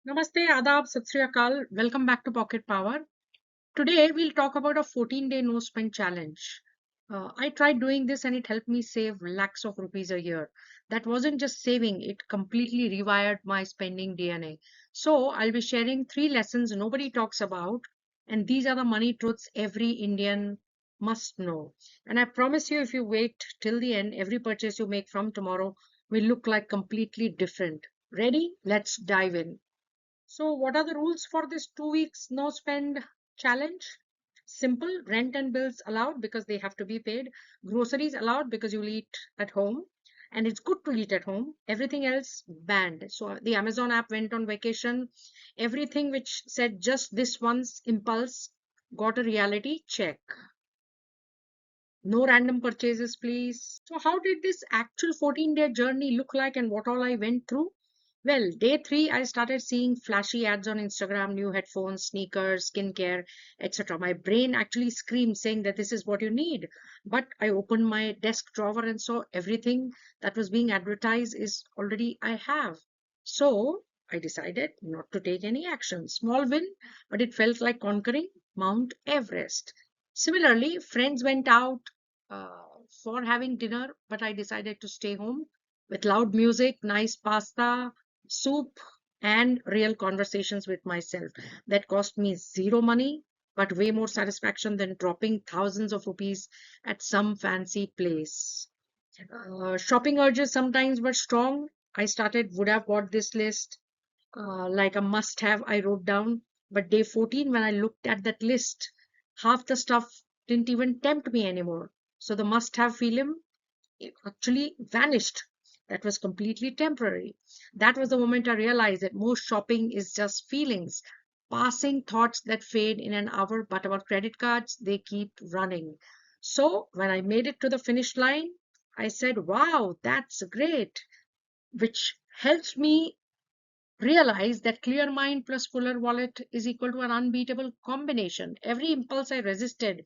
Namaste, Adab, Sat Sri Akal. Welcome back to Pocket Power. Today we'll talk about a 14-day no spend challenge. I tried doing this and it helped me save lakhs of rupees a year. That wasn't just saving, it completely rewired my spending DNA. So I'll be sharing three lessons nobody talks about, and these are the money truths every Indian must know. And I promise you, if you wait till the end, every purchase you make from tomorrow will look like completely different. Ready? Let's dive in. So, what are the rules for this 2 weeks no spend challenge? Simple: rent and bills allowed because they have to be paid, groceries allowed because you'll eat at home, and it's good to eat at home. Everything else banned. So, the Amazon app went on vacation. Everything which said just this once impulse got a reality check. No random purchases, please. So, how did this actual 14-day journey look like and what all I went through? Well, day three, I started seeing flashy ads on Instagram, new headphones, sneakers, skincare, etc. My brain actually screamed saying that this is what you need. But I opened my desk drawer and saw everything that was being advertised is already I have. So I decided not to take any action. Small win, but it felt like conquering Mount Everest. Similarly, friends went out uh, for having dinner, but I decided to stay home with loud music, nice pasta, soup, and real conversations with myself. That cost me zero money, but way more satisfaction than dropping thousands of rupees at some fancy place. Shopping urges sometimes were strong. I started, would have bought this list, like a must have, I wrote down. But day 14, when I looked at that list, half the stuff didn't even tempt me anymore. So the must have feeling it actually vanished. That was completely temporary. That was the moment I realized that most shopping is just feelings, passing thoughts that fade in an hour, but our credit cards, they keep running. So when I made it to the finish line, I said, wow, that's great, which helps me realize that clear mind plus fuller wallet is equal to an unbeatable combination. Every impulse I resisted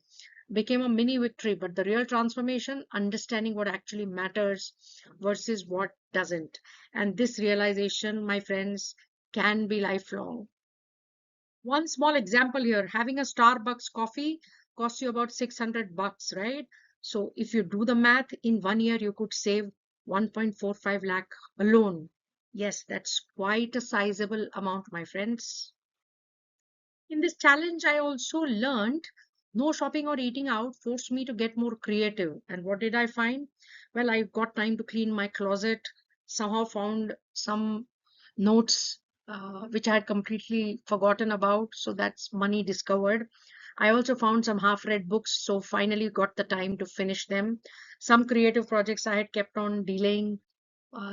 became a mini victory, but the real transformation, understanding what actually matters versus what doesn't. And this realization, my friends, can be lifelong. One small example here: having a Starbucks coffee costs you about 600 bucks, right? So if you do the math, in 1 year you could save 1.45 lakh alone. Yes, that's quite a sizable amount, my friends. In this challenge, I also learned no shopping or eating out forced me to get more creative. And what did I find? Well, I got time to clean my closet, somehow found some notes which I had completely forgotten about. So that's money discovered. I also found some half read books, so finally got the time to finish them. Some creative projects I had kept on delaying,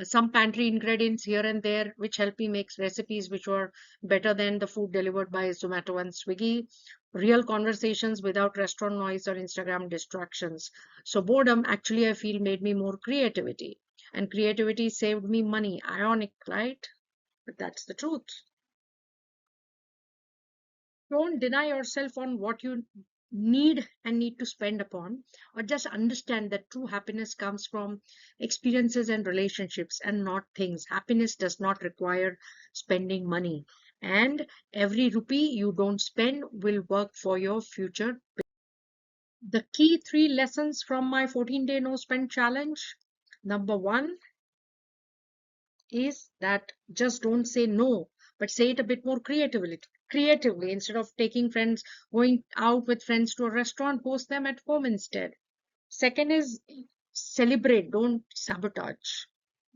some pantry ingredients here and there, which help me make recipes which were better than the food delivered by Zomato and Swiggy. Real conversations without restaurant noise or Instagram distractions. So boredom actually I feel made me more creativity. And creativity saved me money. Ironic, right? But that's the truth. Don't deny yourself on what you need to spend upon, or just understand that true happiness comes from experiences and relationships and not things. Happiness does not require spending money, and every rupee you don't spend will work for your future. The key three lessons from my 14-day no spend challenge: number one is that just don't say no, but say it a bit more creatively. Instead of taking friends, going out with friends to a restaurant, post them at home instead. Second is celebrate, don't sabotage.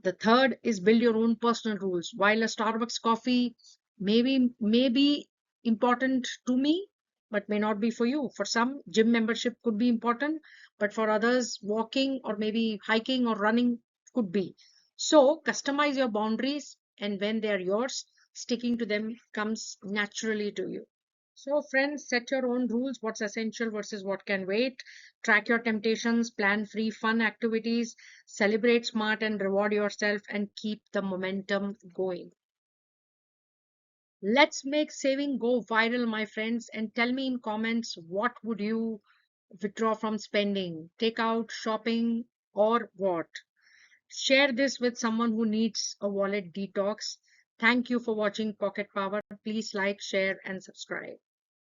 The third is build your own personal rules. While a Starbucks coffee may be important to me, but may not be for you. For some, gym membership could be important, but for others, walking or maybe hiking or running could be. So customize your boundaries, and when they are yours, sticking to them comes naturally to you. So, friends, set your own rules: what's essential versus what can wait. Track your temptations, plan free, fun activities, celebrate smart and reward yourself, and keep the momentum going. Let's make saving go viral, my friends, and tell me in comments, what would you withdraw from spending? Take out, shopping, or what? Share this with someone who needs a wallet detox. Thank you for watching Pocket Power. Please like, share, and subscribe.